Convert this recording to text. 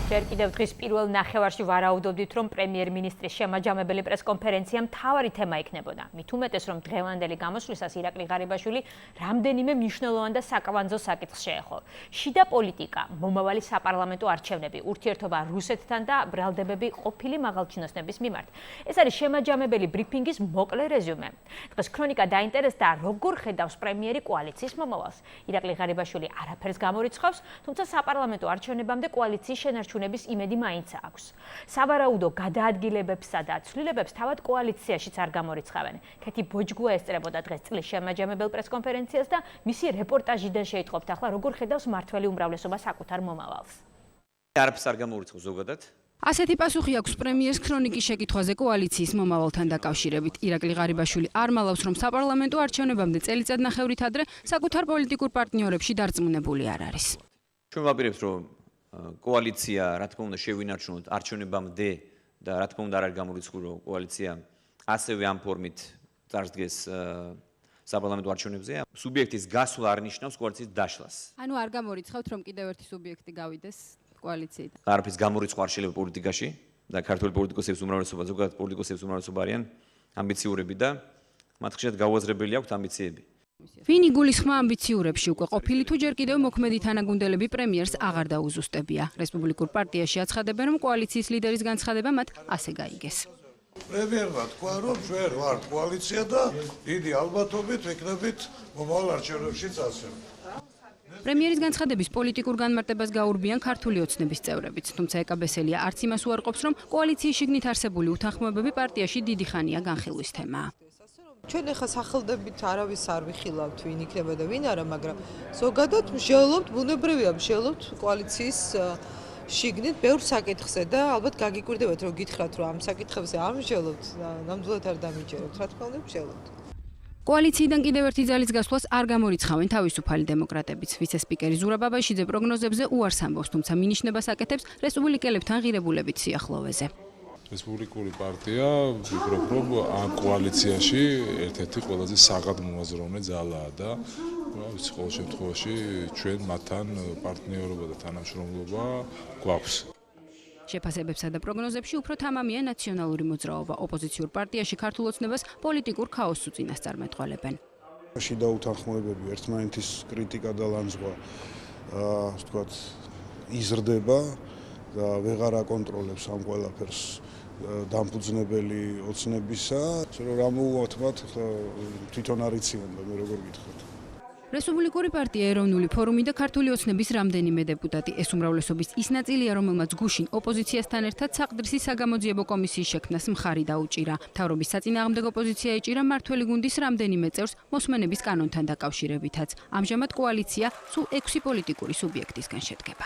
ჯერ კიდევ დღის პირველ ნახევარში ვარაუდობდით, რომ პრემიერ-მინისტრის შემაჯამებელი პრესკონფერენცია მთავარი თემა იქნებოდა. მით უმეტეს, რომ დღევანდელი გამოსვლისას ირაკლი ღარიბაშვილი რამდენიმე მნიშვნელოვან და საკავანძო საკითხს შეეხო. შიდა პოლიტიკა, მომავალი საპარლამენტო არჩევნები, ურთიერთობა რუსეთთან და ბრალდებები ყოფილი მაღალჩინოსნების მიმართ. ეს არის შემაჯამებელი ბრიფინგის მოკლე რეზიუმე. დღეს ქრონიკა დაინტერესდა, როგორ ხედავს პრემიერი კოალიციის მომავალს. ირაკლი ღარიბაშვილი არაფერს გამორიცხავს, თუმცა საპარლამენტო არჩევნებამდე კოალიციის შენარჩუნების იმედი მაინც აქვს. სავარაუდო გადაადგილებებსა და ცვლილებებს თავად კოალიციაშიც არ გამორიცხავენ. ქეთი ბოჯგუა ესწრებოდა დღეს წლის შემაჯამებელ პრესკონფერენციას და მისი რეპორტაჟიდან შეიტყობთ ახლა როგორ ხედავს მართველი უმრავლესობა საკუთარ მომავალს. არაფერს არ გამორიცხავს ზოგადად. ასეთი პასუხი აქვს პრემიერს ქრონიკის შეკითხვაზე კოალიციის მომავალთან დაკავშირებით. ირაკლი ღარიბაშვილი არ მალავს, რომ საპარლამენტო არჩევნებამდე წელიწადნახევრით ადრე საკუთარ პოლიტიკურ პარტნიორებში დარწმუნებული არ არის. ჩვენ ვაპირებთ, რომ კოალიცია, რა თქმა უნდა, შევინარჩუნოთ არჩევნებამდე და რა თქმა უნდა არ არის გამორიცხული, რომ კოალიცია ასევე ამ ფორმით წარსდგეს საპარლამენტო არჩევნებზე. სუბიექტის გასვლა არ ნიშნავს კოალიციის დაშლას. ანუ არ გამორიცხავთ, რომ კიდევ ერთი სუბიექტი გავიდეს კოალიციიდან. არაფრის გამორიცხვა არ შეიძლება პოლიტიკაში და ქართული პოლიტიკოსების უმრავლესობა, ზოგადად პოლიტიკოსების უმრავლესობა არიან ამბიციურები და მათ ხშირად გაუაზრებელი აქვთ ამბიციები. ვინ იგულისხმა ამბიციურებში უკვე ყოფილი თუ ჯერ კიდევ მოქმედი თანაგუნდელები პრემიერს აღარ დაუზუსტებია. რესპუბლიკურ პარტიაში აცხადებენ, რომ კოალიციის ლიდერის განცხადება მათ ასე გაიგეს. პრემიერმა თქვა, რომ ჩვენ ვართ კოალიცია და დიდი ალბათობით ვიქნებით მომავალ არჩევნებშიც ასე. პრემიერის განცხადების პოლიტიკურ განმარტებას გაურბიან ქართული ოცნების წევრებიც, თუმცა ეკაბესელია არც იმას უარყოფს, რომ კოალიციის შიგნით არსებული უთანხმოებები პარტიაში დიდი ხანია განხილვის თემაა. ჩვენ ახლა სახელდებით არავის არ ვიხილავთ, ვინ იქნება და ვინ არა, მაგრამ ზოგადად მსჯელობთ, ბუნებრივია მსჯელობთ კოალიციის შიგნით ბევრ საკითხზე და ალბათ გაგიკვირდებათ, რომ გითხრათ, რომ ამ საკითხებზე არ მსჯელობთ, ნამდვილად არ დამიჯერებთ, რა თქმა უნდა მსჯელობთ. კოალიციიდან კიდევ ერთი ძალის გასვლას არ გამორიცხავენ თავისუფალი დემოკრატებიც. ვიცე-სპიკერი ზურაბ ბაბაშიძე პროგნოზებზე უარს ამბობს, თუმცა მინიშნებას აკეთებს რესპუბლიკელებთან ღირებულებით სიახლოვეზე. რესპუბლიკური პარტია ვფიქრობ, რომ ამ კოალიციაში ერთ-ერთი ყველაზე საგადმოაზროვნე ძალაა და ვიცი, ყოველ შემთხვევაში ჩვენ მათთან პარტნიორობა და თანამშრომლობა გვაქვს. შეფასებებსა და პროგნოზებში უფრო თამამია ნაციონალური მოძრაობა. ოპოზიციურ პარტიაში ქართულ ოცნებას პოლიტიკურ ქაოსს უწინასწარმეტყველებენ. შიდა უთანხმოებები, ერთმანეთის კრიტიკა და ლანძღვა, ვთქვათ, იზრდება და ვეღარ აკონტროლებს ამ ყველაფერს დამფუძნებელი ოცნებისა, რომ რა მოუვათ მათ თვითონ არ იციან და მე როგორ გითხრათ. რესპუბლიკური პარტია, ეროვნული ფორუმი და ქართული ოცნების რამდენიმე დეპუტატი. ეს უმრავლესობის ის ნაწილია, რომელმაც გუშინ ოპოზიციასთან ერთად საყდრისი საგამოძიებო კომისიის შექმნას მხარი დაუჭირა. მთავრობის საწინააღმდეგო პოზიცია ეჭირა მართველი გუნდის რამდენიმე წევრს მოსმენების კანონთან დაკავშირებითაც. ამჟამად კოალიცია სულ 6 პოლიტიკური სუბიექტისგან შედგება.